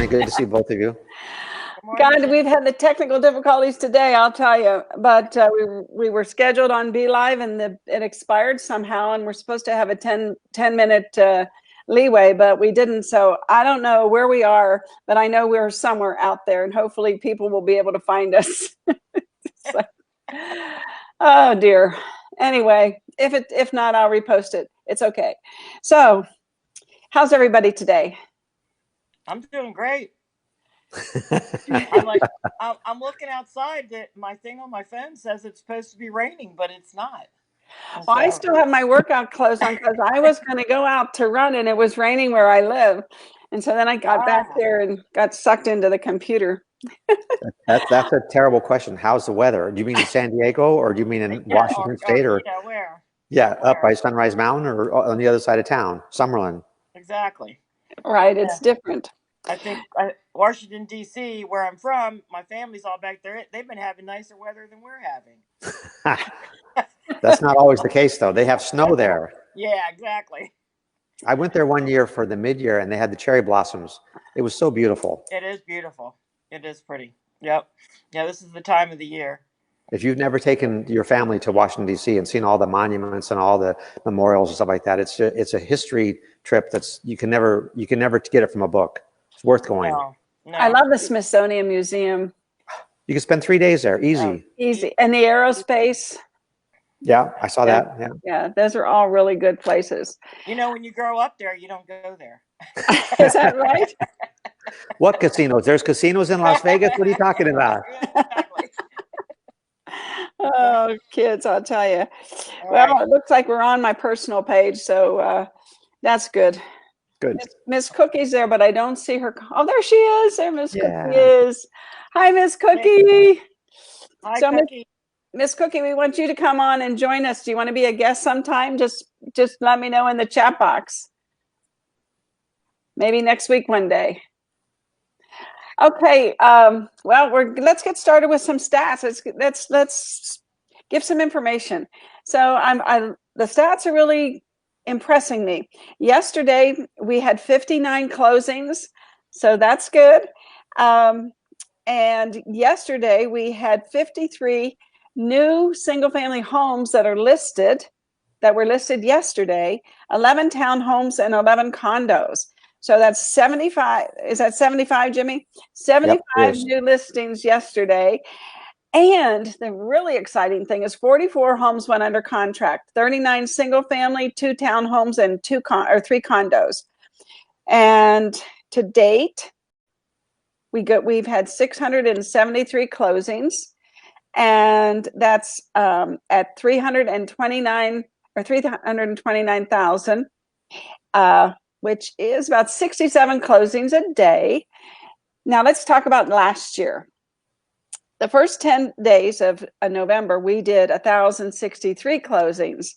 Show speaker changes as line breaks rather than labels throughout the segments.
morning. Good to see both of you.
God, we've had the technical difficulties today, I'll tell you. But we were scheduled on Be Live, and it expired somehow, and we're supposed to have a 10-minute leeway, but we didn't. So I don't know where we are, but I know we're somewhere out there, and hopefully people will be able to find us. Oh dear. Anyway, if not, I'll repost it. It's okay. So, how's everybody today?
I'm doing great. I'm looking outside. That my thing on my phone says it's supposed to be raining, but it's not.
Well, I still have my workout clothes on because I was going to go out to run, and it was raining where I live, and so then I got back there and got sucked into the computer.
That's a terrible question. How's the weather? Do you mean in San Diego, or do you mean in Washington State, or
where?
Yeah, up by Sunrise Mountain, or on the other side of town, Summerlin?
Exactly.
Right, it's different.
I think Washington, D.C., where I'm from, my family's all back there. They've been having nicer weather than we're having.
That's not always the case, though. They have snow there.
Yeah, exactly.
I went there one year for the mid-year, and they had the cherry blossoms. It was so beautiful.
It is beautiful. It is pretty. Yep. Yeah, this is the time of the year.
If you've never taken your family to Washington, D.C. and seen all the monuments and all the memorials and stuff like that, it's a history trip that's you can never get it from a book. It's worth going.
No.
I love the Smithsonian Museum.
You can spend 3 days there, easy.
Easy. And the aerospace.
Yeah, I saw that. Yeah.
Yeah, those are all really good places.
You know, when you grow up there, you don't go there.
Is that right?
What casinos? There's casinos in Las Vegas? What are you talking about?
Exactly.
Oh, kids, I'll tell you. Well, it looks like we're on my personal page, so that's good.
Good.
Miss Cookie's there, but I don't see her. Oh, there she is. There Miss Cookie is. Hi, Miss Cookie.
Hi, Cookie.
Miss Cookie, we want you to come on and join us. Do you want to be a guest sometime? Just let me know in the chat box. Maybe next week one day. Okay. Well, let's get started with some stats. Let's give some information. So the stats are really impressing me. Yesterday we had 59 closings, so that's good. And yesterday we had 53 new single-family homes that were listed yesterday, 11 townhomes and 11 condos. So that's 75. Is that 75, Jimmy? 75 new listings yesterday. And the really exciting thing is 44 homes went under contract, 39 single-family, 2 townhomes, and 3 condos. And to date, we've had 673 closings. And that's at 329,000, which is about 67 closings a day. Now let's talk about last year. The first 10 days of November, we did 1,063 closings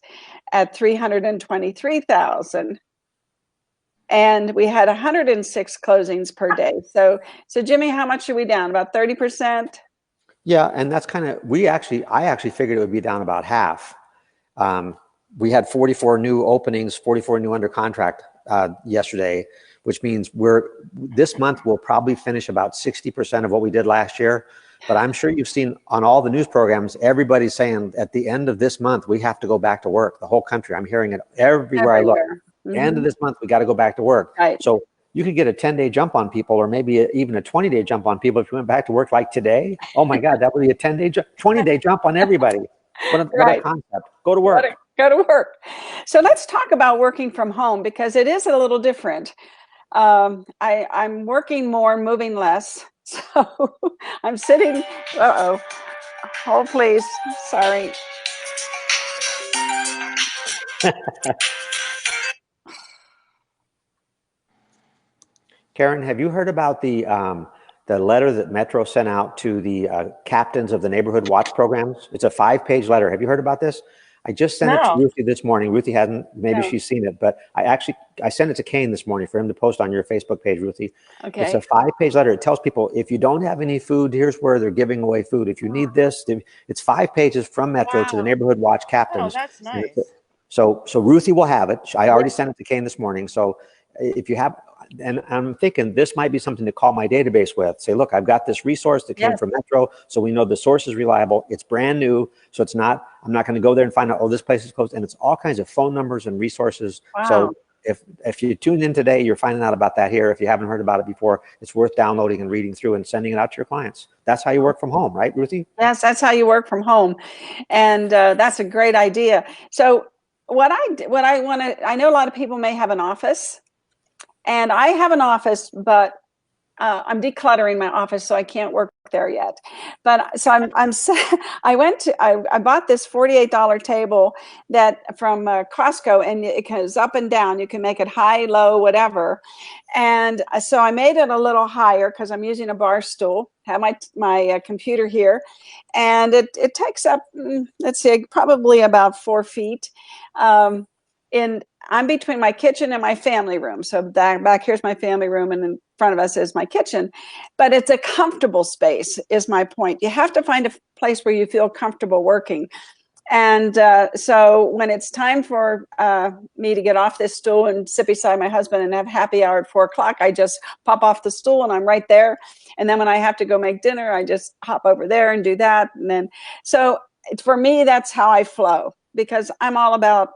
at 323,000. And we had 106 closings per day. So Jimmy, how much are we down? About 30%?
Yeah, and that's kind of, I actually figured it would be down about half. We had 44 new openings, 44 new under contract yesterday, which means this month we'll probably finish about 60% of what we did last year. But I'm sure you've seen on all the news programs, everybody's saying at the end of this month, we have to go back to work, the whole country. I'm hearing it everywhere. I look. Mm-hmm. End of this month, we got to go back to work.
Right.
So you could get a 10-day jump on people, or maybe even a 20-day jump on people if you went back to work like today. Oh my God, that would be a 10-day, 20-day jump on everybody. What a concept. Go to work.
Go to work. So let's talk about working from home, because it is a little different. I'm working more, moving less. So I'm sitting, hold please, sorry.
Karen, have you heard about the letter that Metro sent out to the captains of the neighborhood watch programs? It's a 5-page letter. Have you heard about this? I just sent it to Ruthie this morning. Ruthie hasn't, maybe she's seen it, but I sent it to Kane this morning for him to post on your Facebook page, Ruthie.
Okay.
It's a 5-page letter. It tells people, if you don't have any food, here's where they're giving away food. If you need this, it's 5 pages from Metro to the neighborhood watch captains.
Oh, that's nice.
So Ruthie will have it. I already sent it to Kane this morning. So if you have, and I'm thinking this might be something to call my database with. Say, look, I've got this resource that came from Metro, so we know the source is reliable. It's brand new, so it's not. I'm not going to go there and find out, oh, this place is closed. And it's all kinds of phone numbers and resources.
Wow.
So if you tuned in today, you're finding out about that here. If you haven't heard about it before, it's worth downloading and reading through and sending it out to your clients. That's how you work from home, right, Ruthie?
Yes, that's how you work from home, and that's a great idea. So what I want to, I know a lot of people may have an office, and I have an office, but I'm decluttering my office, so I can't work there yet. But so I bought this $48 table that from Costco, and it goes up and down. You can make it high, low, whatever. And so I made it a little higher because I'm using a bar stool. Have my computer here, and it takes up, let's see, probably about 4 feet. I'm between my kitchen and my family room. So back here's my family room, and in front of us is my kitchen. But it's a comfortable space, is my point. You have to find a place where you feel comfortable working. And so when it's time for me to get off this stool and sit beside my husband and have happy hour at 4 o'clock, I just pop off the stool and I'm right there. And then when I have to go make dinner, I just hop over there and do that. And then, so for me, that's how I flow, because I'm all about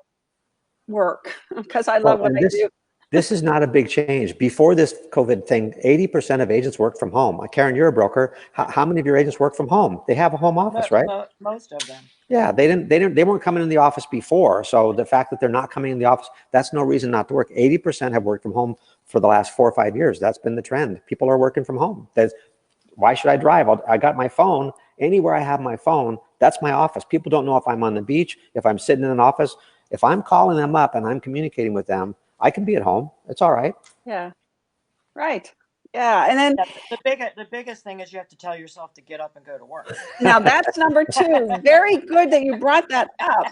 work, because I love what I do.
This is not a big change. Before this COVID thing, 80% of agents work from home. Karen, you're a broker. How many of your agents work from home? They have a home office, right?
Most of them.
Yeah, they weren't coming in the office before. So the fact that they're not coming in the office, that's no reason not to work. 80% have worked from home for the last 4 or 5 years. That's been the trend. People are working from home. Why should I drive? I got my phone. Anywhere I have my phone, that's my office. People don't know if I'm on the beach, if I'm sitting in an office. If I'm calling them up and I'm communicating with them, I can be at home. It's all right.
Yeah. Right. Yeah. And then
the biggest thing is you have to tell yourself to get up and go to work.
Now that's number 2. Very good that you brought that up.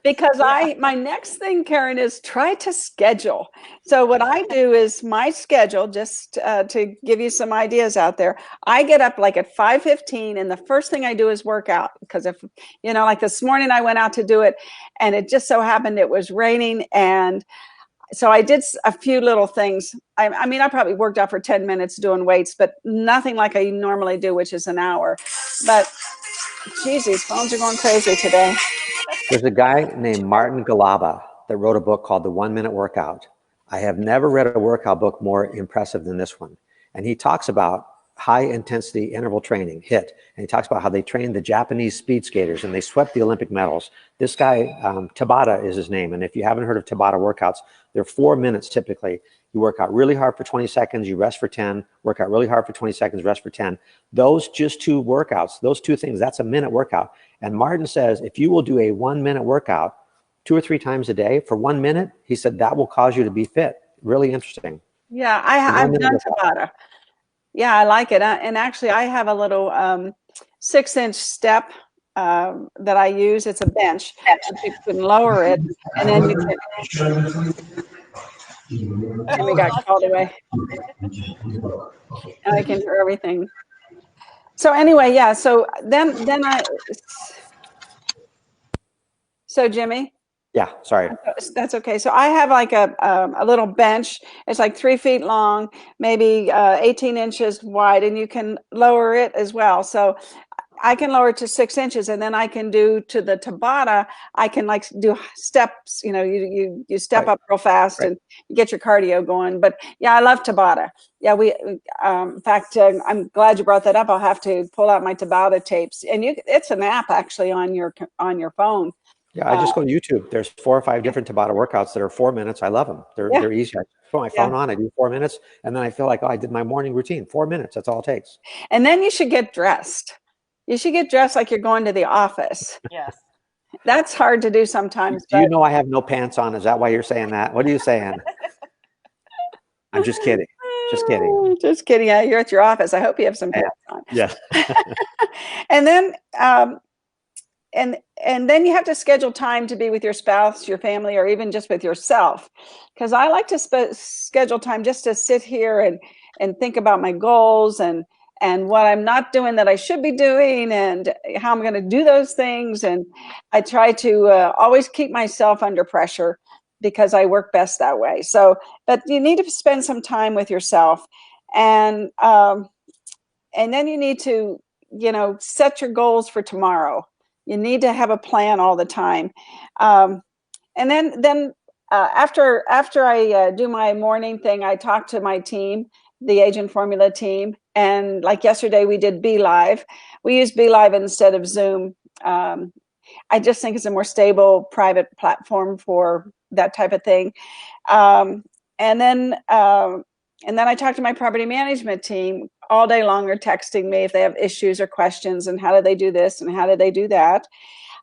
Because my next thing, Karen, is try to schedule. So what I do is my schedule, just to give you some ideas out there, I get up like at 5:15, and the first thing I do is work out. Because if, like this morning I went out to do it, and it just so happened it was raining, and so I did a few little things. I mean, I probably worked out for 10 minutes doing weights, but nothing like I normally do, which is an hour. But geez, these phones are going crazy today.
There's a guy named Martin Galaba that wrote a book called The 1 Minute Workout. I have never read a workout book more impressive than this one. And he talks about high intensity interval training, HIIT. And he talks about how they trained the Japanese speed skaters and they swept the Olympic medals. This guy, Tabata is his name. And if you haven't heard of Tabata workouts, they're 4 minutes typically. You work out really hard for 20 seconds, you rest for 10, work out really hard for 20 seconds, rest for 10. Those just 2 workouts, those 2 things, that's a minute workout. And Martin says, if you will do a 1 minute workout 2 or 3 times a day for 1 minute, he said that will cause you to be fit. Really interesting.
Yeah, I've done Tabata. Yeah, I like it. And actually, I have a little 6-inch step that I use. It's a bench. You can lower it, and then you can. And we got called away. And I can hear everything. So anyway, yeah. So then So Jimmy.
Yeah, sorry.
That's okay. So I have like a little bench. It's like 3 feet long, maybe 18 inches wide, and you can lower it as well. So I can lower it to 6 inches, and then I can do to the Tabata. I can like do steps. You step up real fast and you get your cardio going. But yeah, I love Tabata. Yeah, in fact, I'm glad you brought that up. I'll have to pull out my Tabata tapes, and it's an app actually on your phone.
Yeah, I just go to YouTube. There's 4 or 5 different Tabata workouts that are 4 minutes. I love them. They're easy. I put my phone on, I do 4 minutes, and then I feel like, I did my morning routine. 4 minutes, that's all it takes.
And then you should get dressed. You should get dressed like you're going to the office.
Yes.
That's hard to do sometimes.
Do you know I have no pants on? Is that why you're saying that? What are you saying? I'm just kidding. Just kidding.
Just kidding. Yeah, you're at your office. I hope you have some pants on.
Yeah.
And then and then you have to schedule time to be with your spouse, your family, or even just with yourself. Because I like to schedule time just to sit here and think about my goals and what I'm not doing that I should be doing and how I'm going to do those things. And I try to always keep myself under pressure. because I work best that way. So, but you need to spend some time with yourself, and then you need to, set your goals for tomorrow. You need to have a plan all the time. And then after I do my morning thing, I talk to my team, the Agent Formula team. And like yesterday, we did Be Live. We use Be Live instead of Zoom. I just think it's a more stable private platform for that type of thing. Um, and then I talk to my property management team all day long. They're texting me if they have issues or questions, and how do they do this and how do they do that.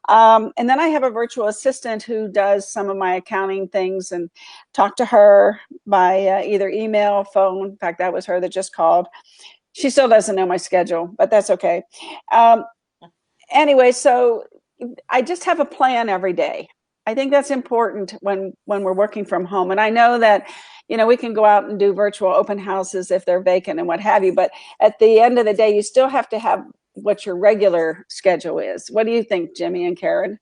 And then I have a virtual assistant who does some of my accounting things, and talk to her by either email, phone. In fact, that was her that just called. She still doesn't know my schedule, but that's okay. Anyway, so I just have a plan every day. I think that's important when we're working from home. And I know that, we can go out and do virtual open houses if they're vacant and what have you. But at the end of the day, you still have to have what your regular schedule is. What do you think, Jimmy and Karen?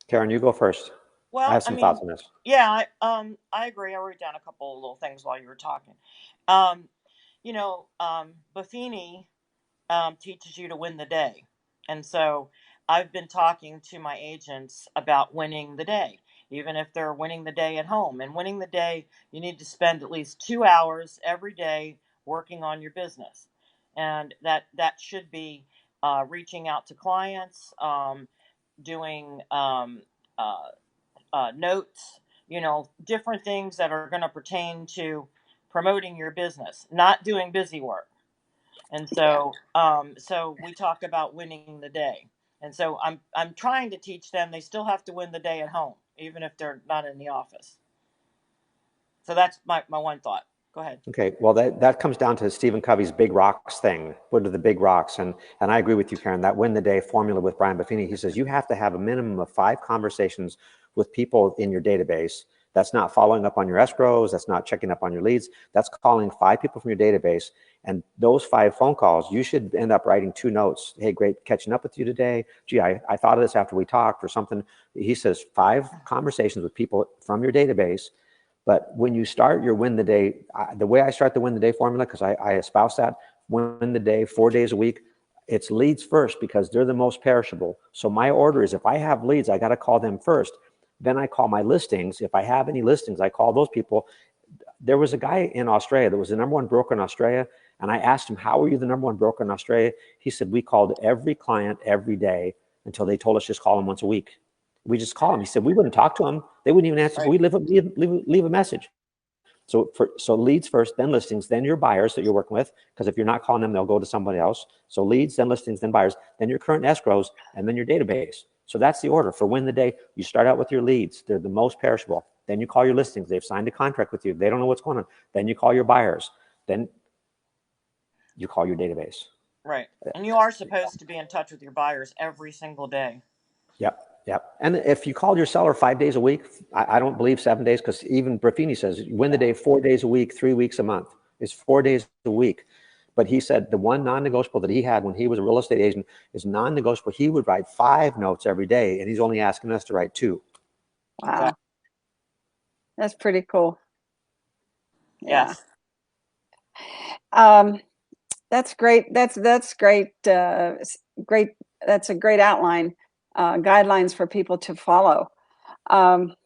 Karen, you go first. I
Well,
have some thoughts on this.
yeah, I agree. I wrote down a couple of little things while you were talking. Buffini teaches you to win the day. And so I've been talking to my agents about winning the day, even if they're winning the day at home. And winning the day, you need to spend at least 2 hours every day working on your business. And that should be reaching out to clients, doing notes, different things that are going to pertain to promoting your business, not doing busy work. And so, so we talk about winning the day. And so I'm trying to teach them they still have to win the day at home, even if they're not in the office. So that's my one thought. Go ahead.
Okay, well, that comes down to Stephen Covey's big rocks thing. What are the big rocks? And I agree with you, Karen, that win the day formula with Brian Buffini. He says you have to have a minimum of 5 conversations with people in your database. That's not following up on your escrows. That's not checking up on your leads. That's calling 5 people from your database. And those 5 phone calls, you should end up writing 2 notes. Hey, great catching up with you today. Gee, I thought of this after we talked or something. He says 5 conversations with people from your database. But when you start your win the day, the way I start the win the day formula, because I espouse that, win the day 4 days a week, it's leads first because they're the most perishable. So my order is if I have leads, I got to call them first. Then I call my listings. If I have any listings, I call those people. There was a guy in Australia that was the #1 broker in Australia. And I asked him, how are you the #1 broker in Australia? He said, we called every client every day until they told us just call them once a week. We just call them. He said, we wouldn't talk to them. They wouldn't even answer. Right. We'd leave a message. So leads first, then listings, then your buyers that you're working with. Because if you're not calling them, they'll go to somebody else. So leads, then listings, then buyers, then your current escrows, and then your database. So that's the order for win the day. You start out with your leads. They're the most perishable. Then you call your listings. They've signed a contract with you. They don't know what's going on. Then you call your buyers. Then you call your database.
Right. And you are supposed to be in touch with your buyers every single day.
Yep. And if you called your seller 5 days a week, I don't believe 7 days, because even Buffini says win the day 4 days a week, 3 weeks a month. It's 4 days a week. But he said the one non-negotiable that he had when he was a real estate agent is non-negotiable. He would write 5 notes every day, and he's only asking us to write 2.
Wow. That's pretty cool. Yeah.
Yes.
That's great. That's great. Great. That's a great outline, guidelines for people to follow. John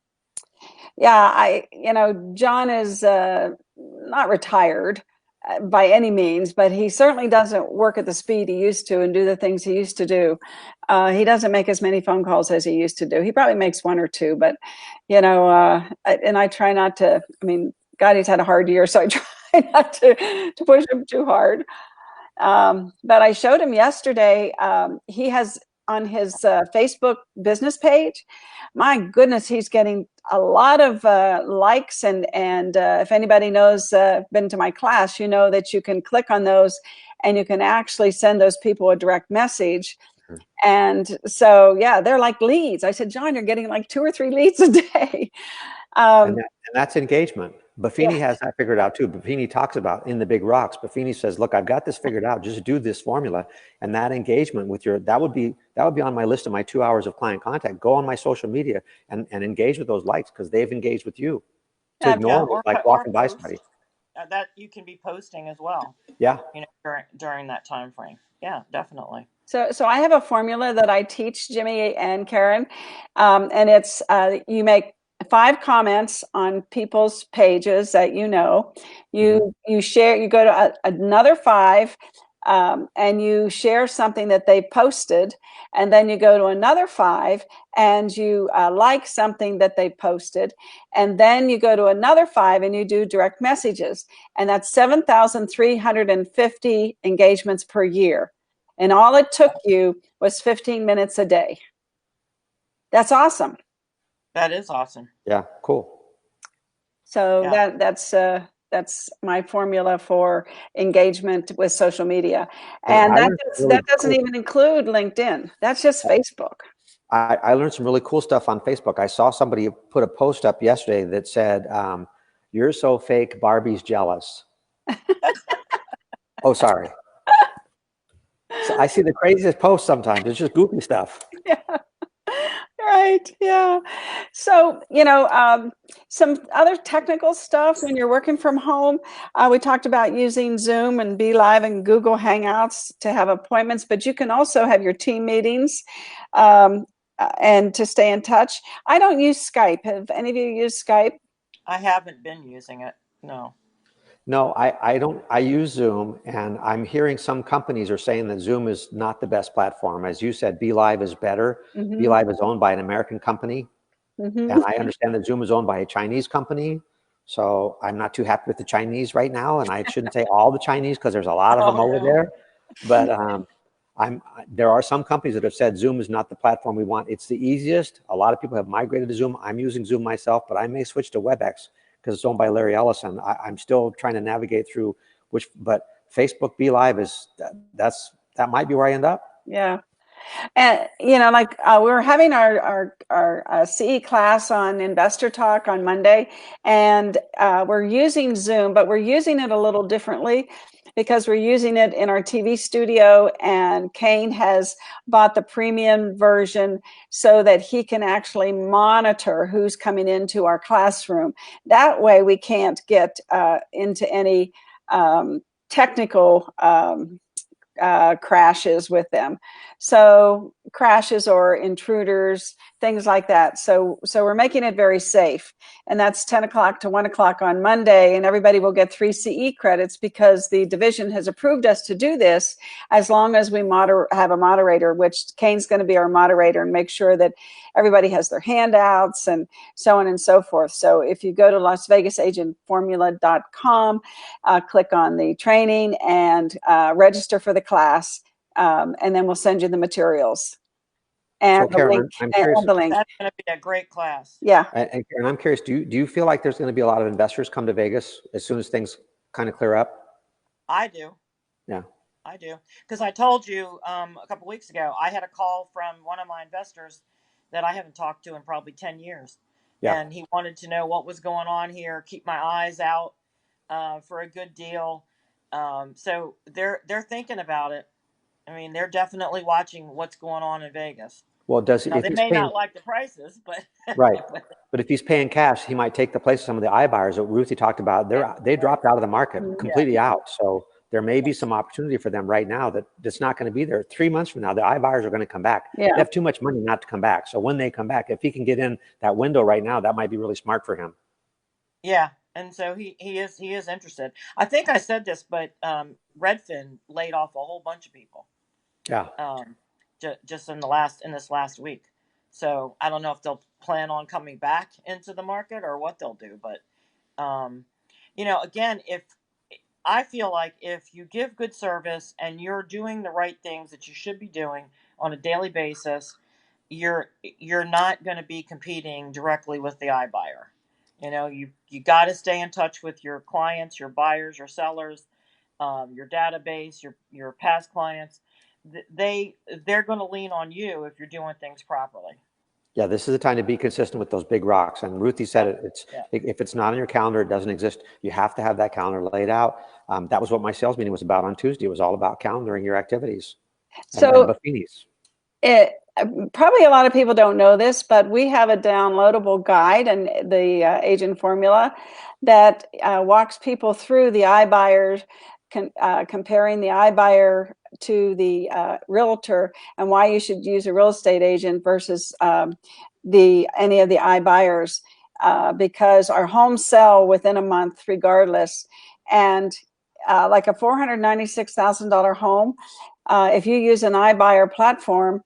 is not retired by any means, but he certainly doesn't work at the speed he used to and do the things he used to do. He doesn't make as many phone calls as he used to do. He probably makes 1 or 2, but and I try not to. I mean, God, he's had a hard year, so I try not to push him too hard. But I showed him yesterday. He has on his Facebook business page. My goodness, he's getting a lot of likes, and if anybody knows, been to my class, you know that you can click on those, and you can actually send those people a direct message. Mm-hmm. And so, yeah, they're like leads. I said, John, you're getting like 2 or 3 leads a day.
And that's engagement. Buffini has that figured out too. Buffini talks about in the big rocks. Buffini says, look, I've got this figured out. Just do this formula. And that engagement with that would be on my list of my 2 hours of client contact. Go on my social media and engage with those likes because they've engaged with you. To ignore them is like
or
walking by
post.
somebody.
That you can be posting as well.
Yeah.
During that time frame. Yeah, definitely.
So I have a formula that I teach Jimmy and Karen, and it's you make 5 comments on people's pages that you share, you go to another 5, and you share something that they posted, and then you go to another 5 and you like something that they posted, and then you go to another 5 and you do direct messages, and that's 7,350 engagements per year. And all it took you was 15 minutes a day. That's awesome.
That is awesome.
Yeah, cool.
So that's my formula for engagement with social media. And that doesn't even include LinkedIn. That's just Facebook.
I learned some really cool stuff on Facebook. I saw somebody put a post up yesterday that said, you're so fake, Barbie's jealous. Oh, sorry. So I see the craziest posts sometimes. It's just goofy stuff.
Yeah. Right. Yeah. So, some other technical stuff when you're working from home. We talked about using Zoom and Be Live and Google Hangouts to have appointments, but you can also have your team meetings and to stay in touch. I don't use Skype. Have any of you used Skype?
I haven't been using it. No.
No, I don't. I use Zoom, and I'm hearing some companies are saying that Zoom is not the best platform. As you said, Be Live is better.
Mm-hmm.
Be Live is owned by an American company,
Mm-hmm.
and I understand that Zoom is owned by a Chinese company. So I'm not too happy with the Chinese right now, and I shouldn't say all the Chinese because there's a lot of them over there. But there are some companies that have said Zoom is not the platform we want. It's the easiest. A lot of people have migrated to Zoom. I'm using Zoom myself, but I may switch to WebEx because it's owned by Larry Ellison. I'm still trying to navigate through but Facebook Be Live that might be where I end up.
Yeah. And like we were having our CE class on Investor Talk on Monday, and we're using Zoom, but we're using it a little differently because we're using it in our TV studio, and Kane has bought the premium version so that he can actually monitor who's coming into our classroom. That way we can't get into any technical crashes with them. So crashes or intruders, things like that. So we're making it very safe. And that's 10 o'clock to 1 o'clock on Monday. And everybody will get 3 CE credits because the division has approved us to do this as long as we have a moderator, which Kane's going to be our moderator and make sure that everybody has their handouts and so on and so forth. So if you go to LasVegasAgentFormula.com, click on the training and register for the class, and then we'll send you the materials and
so Karen,
I'm curious, and the link.
That's going to be a great class.
Yeah.
And Karen, I'm curious, do you feel like there's going to be a lot of investors come to Vegas as soon as things kind of clear up?
I do.
Yeah.
I do. Because I told you a couple weeks ago, I had a call from one of my investors that I haven't talked to in probably 10 years. Yeah. And he wanted to know what was going on here, keep my eyes out for a good deal. So they're thinking about it. I mean, they're definitely watching what's going on in Vegas.
Well,
they may not like the prices, but
right. But if he's paying cash, he might take the place of some of the iBuyers that Ruthie talked about. They dropped out of the market completely out. So there may be some opportunity for them right now that's not going to be there. 3 months from now, the iBuyers are going to come back. They have too much money not to come back. So when they come back, if he can get in that window right now, that might be really smart for him.
Yeah. And so he is interested. I think I said this, but Redfin laid off a whole bunch of people.
Yeah.
Just in this last week. So I don't know if they'll plan on coming back into the market or what they'll do. But again, if I feel like if you give good service and you're doing the right things that you should be doing on a daily basis, you're not going to be competing directly with the iBuyer. You got to stay in touch with your clients, your buyers, your sellers, your database, your past clients. They're going to lean on you if you're doing things properly.
Yeah, this is the time to be consistent with those big rocks. And Ruthie said it.
Yeah.
If it's not on your calendar, it doesn't exist. You have to have that calendar laid out. That was what my sales meeting was about on Tuesday. It was all about calendaring your activities and
So
Buffini's.
it probably a lot of people don't know this, but we have a downloadable guide and the agent formula that walks people through the iBuyer, comparing the iBuyer to the realtor and why you should use a real estate agent versus any of the iBuyers, because our homes sell within a month regardless. And like a $496,000 home, if you use an iBuyer platform,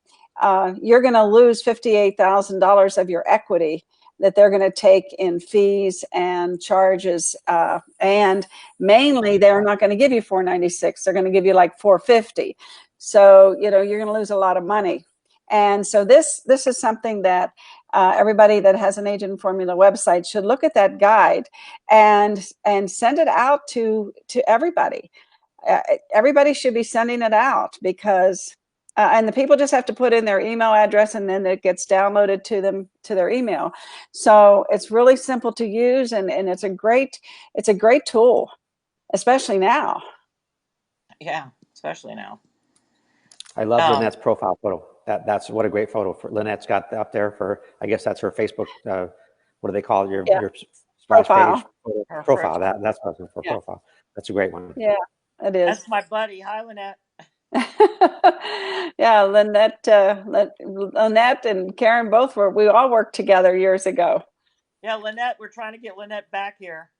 you're going to lose $58,000 of your equity that they're going to take in fees and charges, and mainly they're not going to give you 496. They're going to give you like 450. So you're going to lose a lot of money. And so this is something that everybody that has an agent formula website should look at that guide and send it out to everybody. Everybody should be sending it out because and the people just have to put in their email address and then it gets downloaded to them to their email. So it's really simple to use, and it's a great tool, especially now.
Yeah, especially now.
I love Lynette's profile photo. That's what a great photo for Lynette's got up there for, I guess that's her Facebook, what do they call it? Your splash
Profile.
page profile. That's what for profile. That's a great one.
Yeah, it is.
That's my buddy. Hi, Lynette.
Yeah, Lynette and Karen we all worked together years ago.
Yeah, Lynette, we're trying to get Lynette back here.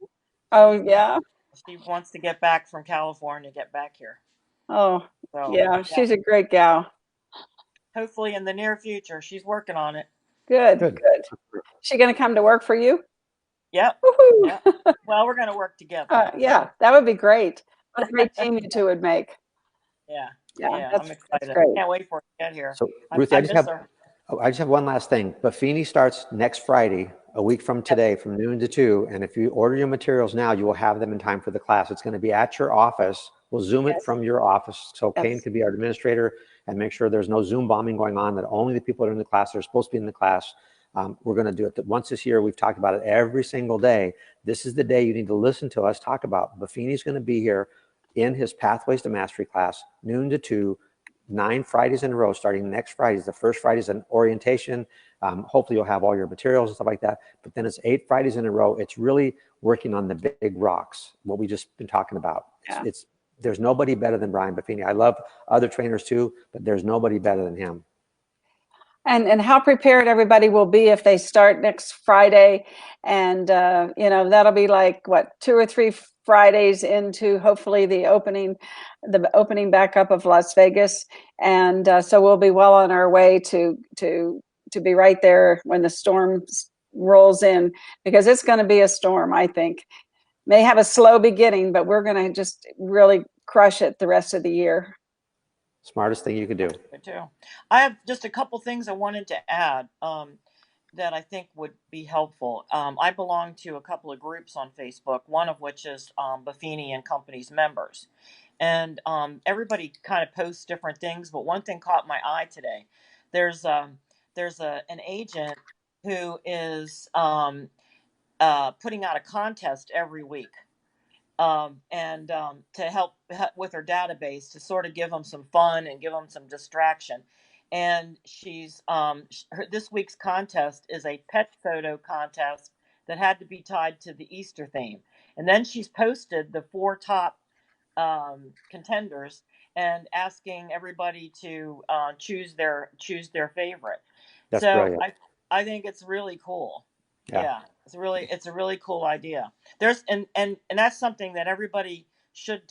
Oh, yeah.
She wants to get back from California, get back here.
Oh, so, yeah, she's a great gal.
Hopefully in the near future. She's working on it.
Good. She going to come to work for you?
Yep. Yep. Well, we're going to work together.
Yeah, that would be great. What a great team you two would make.
Yeah.
That's,
I'm excited.
Great.
Can't wait for her to get here.
So, Ruthie, I just have one last thing. Buffini starts next Friday, a week from today, from noon to 2. And if you order your materials now, you will have them in time for the class. It's going to be at your office. We'll Zoom it from your office. So Kane can be our administrator and make sure there's no Zoom bombing going on, that only the people that are in the class are supposed to be in the class. We're going to do it once this year. We've talked about it every single day. This is the day you need to listen to us talk about. Buffini's going to be here in his Pathways to Mastery class, noon to 2, 9 Fridays in a row, starting next Friday. The first Friday is an orientation. Hopefully you'll have all your materials and stuff like that. But then it's 8 Fridays in a row. It's really working on the big rocks, what we just been talking about. Yeah. There's nobody better than Brian Buffini. I love other trainers too, but there's nobody better than him.
And how prepared everybody will be if they start next Friday, and that'll be like what, 2 or 3 Fridays into hopefully the opening back up of Las Vegas, and so we'll be well on our way to be right there when the storm rolls in, because it's going to be a storm. I think may have a slow beginning, but we're going to just really crush it the rest of the year.
Smartest thing you could do.
Me too. I have just a couple things I wanted to add that I think would be helpful. I belong to a couple of groups on Facebook, one of which is Buffini and Company's members. And everybody kind of posts different things, but one thing caught my eye today. There's an agent who is putting out a contest every week. To help with her database, to sort of give them some fun and give them some distraction. And this week's contest is a pet photo contest that had to be tied to the Easter theme. And then she's posted the 4 top contenders and asking everybody to choose their favorite.
That's brilliant.
I think it's really cool.
Yeah.
It's a really cool idea. There's and that's something that everybody should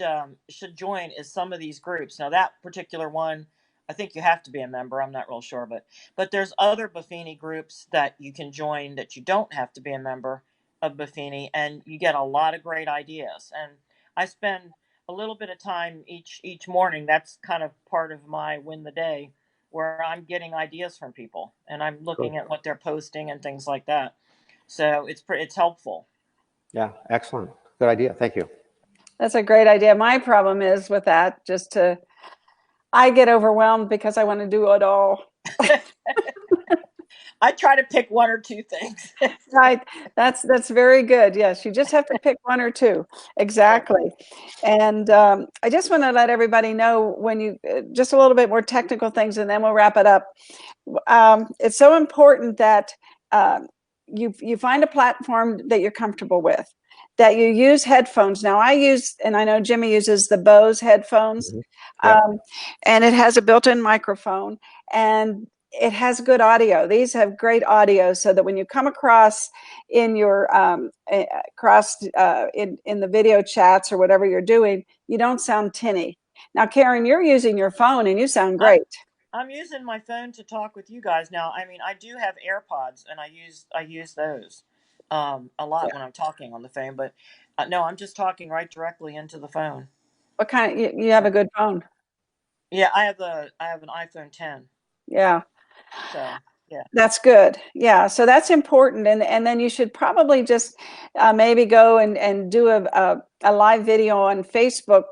join, is some of these groups. Now that particular one, I think you have to be a member. I'm not real sure, but there's other Buffini groups that you can join that you don't have to be a member of Buffini, and you get a lot of great ideas. And I spend a little bit of time each morning. That's kind of part of my win the day, where I'm getting ideas from people and I'm looking at what they're posting and things like that. So it's helpful.
Yeah, excellent. Good idea. Thank you.
That's a great idea. My problem is with that, I get overwhelmed because I want to do it all.
I try to pick one or two things.
Right. That's very good. Yes, you just have to pick one or two. Exactly. And I just want to let everybody know when you just a little bit more technical things, and then we'll wrap it up. It's so important that you find a platform that you're comfortable with, that you use headphones. Now I use, and I know Jimmy uses the Bose headphones,
Yep.
and it has a built-in microphone, and it has good audio. These have great audio, so that when you come across in your in the video chats or whatever you're doing, you don't sound tinny. Now, Karen, you're using your phone and you sound great.
I'm using my phone to talk with you guys now. I mean, I do have AirPods, and I use those a lot when I'm talking on the phone. But no, I'm just talking right directly into the phone.
What kind of, you have a good phone?
Yeah, I have an iPhone 10.
Yeah.
So yeah,
That's good. Yeah. So that's important. And then you should probably just maybe go and do a live video on Facebook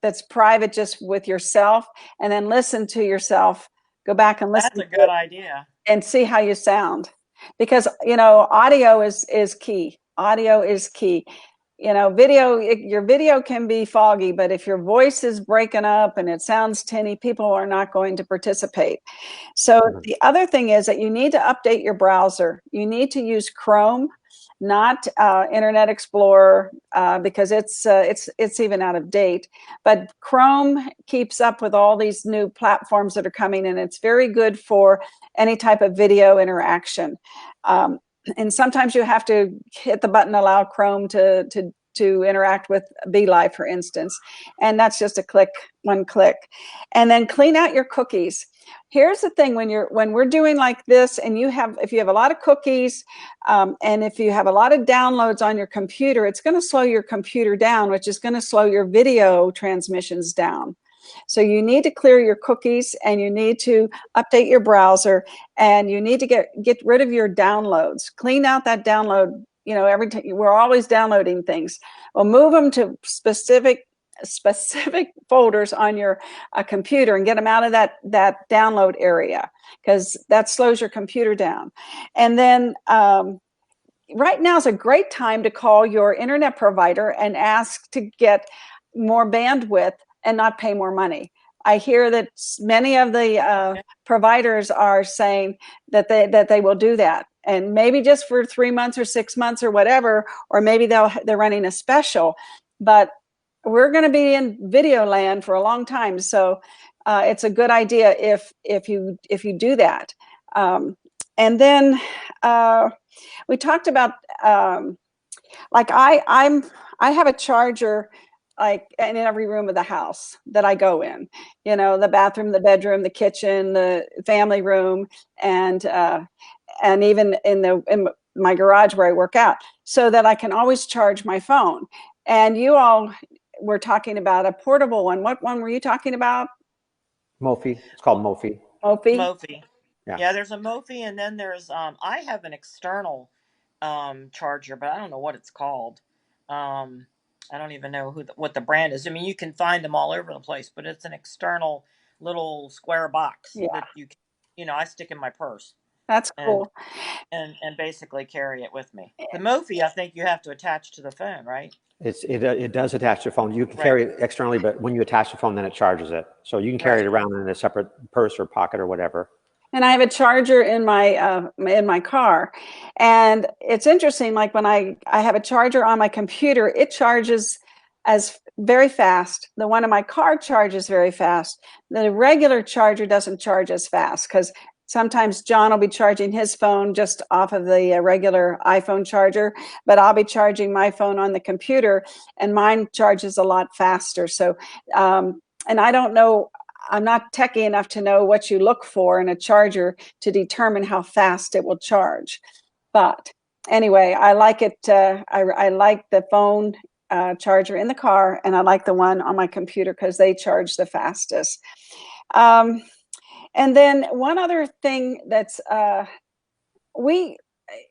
that's private, just with yourself, and then listen to yourself. Go back and listen
that's
to
a good
it
idea.
and see how you sound. Because, audio is key. Audio is key. Video, your video can be foggy, but if your voice is breaking up and it sounds tinny, people are not going to participate. So the other thing is that you need to update your browser. You need to use Chrome, not Internet Explorer, because it's even out of date. But Chrome keeps up with all these new platforms that are coming, and it's very good for any type of video interaction. And sometimes you have to hit the button allow Chrome to interact with BeLive, for instance, and that's just one click. And then clean out your cookies. Here's the thing: when we're doing like this, and if you have a lot of cookies, and if you have a lot of downloads on your computer, it's going to slow your computer down, which is going to slow your video transmissions down. So you need to clear your cookies, and you need to update your browser, and you need to get rid of your downloads. Clean out that download. Every time we're always downloading things. Well, move them to specific folders on your computer and get them out of that download area, because that slows your computer down. And then right now is a great time to call your internet provider and ask to get more bandwidth and not pay more money. I hear that many of the providers are saying that they will do that, and maybe just for 3 months or 6 months or whatever, or maybe they're running a special. But we're going to be in video land for a long time, so it's a good idea if you do that. And then we talked about like I have a charger like in every room of the house that I go in. The bathroom, the bedroom, the kitchen, the family room, and even in my garage where I work out, so that I can always charge my phone. And you all were talking about a portable one. What one were you talking about?
Mophie. It's called Mophie.
Mophie?
Mophie.
Yeah.
Yeah, there's a Mophie, and then there's I have an external charger, but I don't know what it's called. I don't even know what the brand is. I mean, you can find them all over the place, but it's an external little square box
Yeah,
that I stick in my purse
that's
and
cool.
and basically carry it with me. The Mophie, I think you have to attach to the phone, right?
It does attach to your phone. You can
Right,
carry it externally, but when you attach the phone, then it charges it. So you can carry it
right.
around in a separate purse or pocket or whatever.
And I have a charger in my car, and it's interesting. Like when I have a charger on my computer, it charges as very fast. The one in my car charges very fast. The regular charger doesn't charge as fast, because sometimes John will be charging his phone just off of the regular iPhone charger, but I'll be charging my phone on the computer, and mine charges a lot faster. So, and I don't know. I'm not techie enough to know what you look for in a charger to determine how fast it will charge. But anyway, I like it. I like the phone charger in the car, and I like the one on my computer because they charge the fastest. Um, and then one other thing that's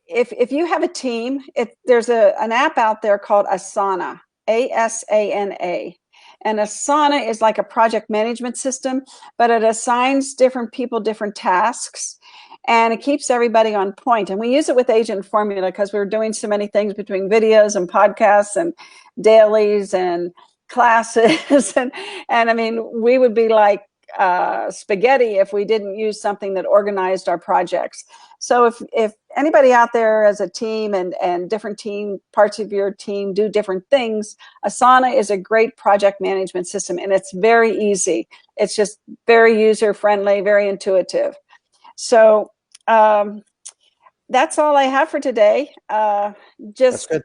if you have a team, there's an app out there called Asana, Asana. And Asana is like a project management system, but it assigns different people different tasks. and it keeps everybody on point. And we use it with Agent Formula because we're doing so many things between videos and podcasts and dailies and classes. And I mean, we would be like spaghetti if we didn't use something that organized our projects. So if anybody out there as a team and different team, parts of your team do different things, Asana is a great project management system, and it's very easy. It's just very user friendly, very intuitive. So that's all I have for today.
That's good.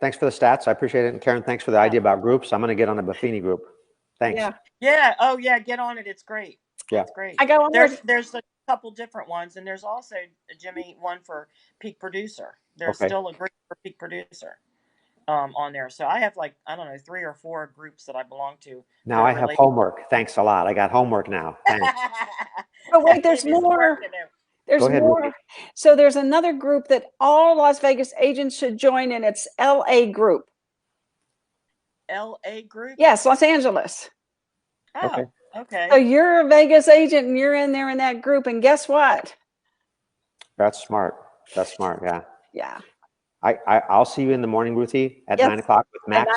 Thanks for the stats. I appreciate it. And Karen, thanks for the idea about groups. I'm going to get on the Buffini group. Thanks.
Yeah. Oh yeah. Get on it. It's great.
Yeah.
It's great.
I got one more.
There's a couple different ones, and there's also, Jimmy, one for Peak Producer. There's still a group for Peak Producer on there. So I have like, I don't know, 3 or 4 groups that I belong to.
Now I have homework. Thanks a lot. I got homework now. Thanks.
Oh wait, there's more. There's more. Ruthie. So there's another group that all Las Vegas agents should join, and it's LA Group.
LA Group?
Yes, Los Angeles.
Oh, okay.
So you're a Vegas agent and you're in there in that group, and guess what?
That's smart. That's smart. Yeah.
Yeah.
I'll see you in the morning, Ruthie, at 9 o'clock with Max.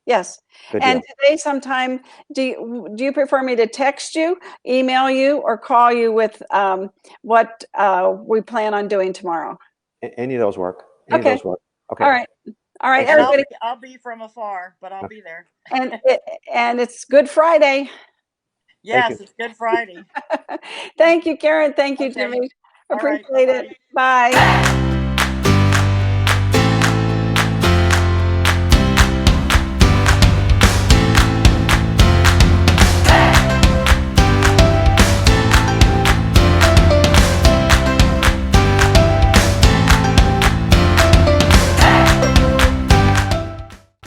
Yes.
Good
and
deal.
Today sometime, do you prefer me to text you, email you, or call you with what we plan on doing tomorrow?
Any of those work. Any of those work. Okay.
All right. All right,
and
everybody.
I'll be from afar, but I'll be there.
and it's Good Friday.
Yes, it's Good Friday.
Thank you, Karen. Thank you, Jimmy. Appreciate it. Bye.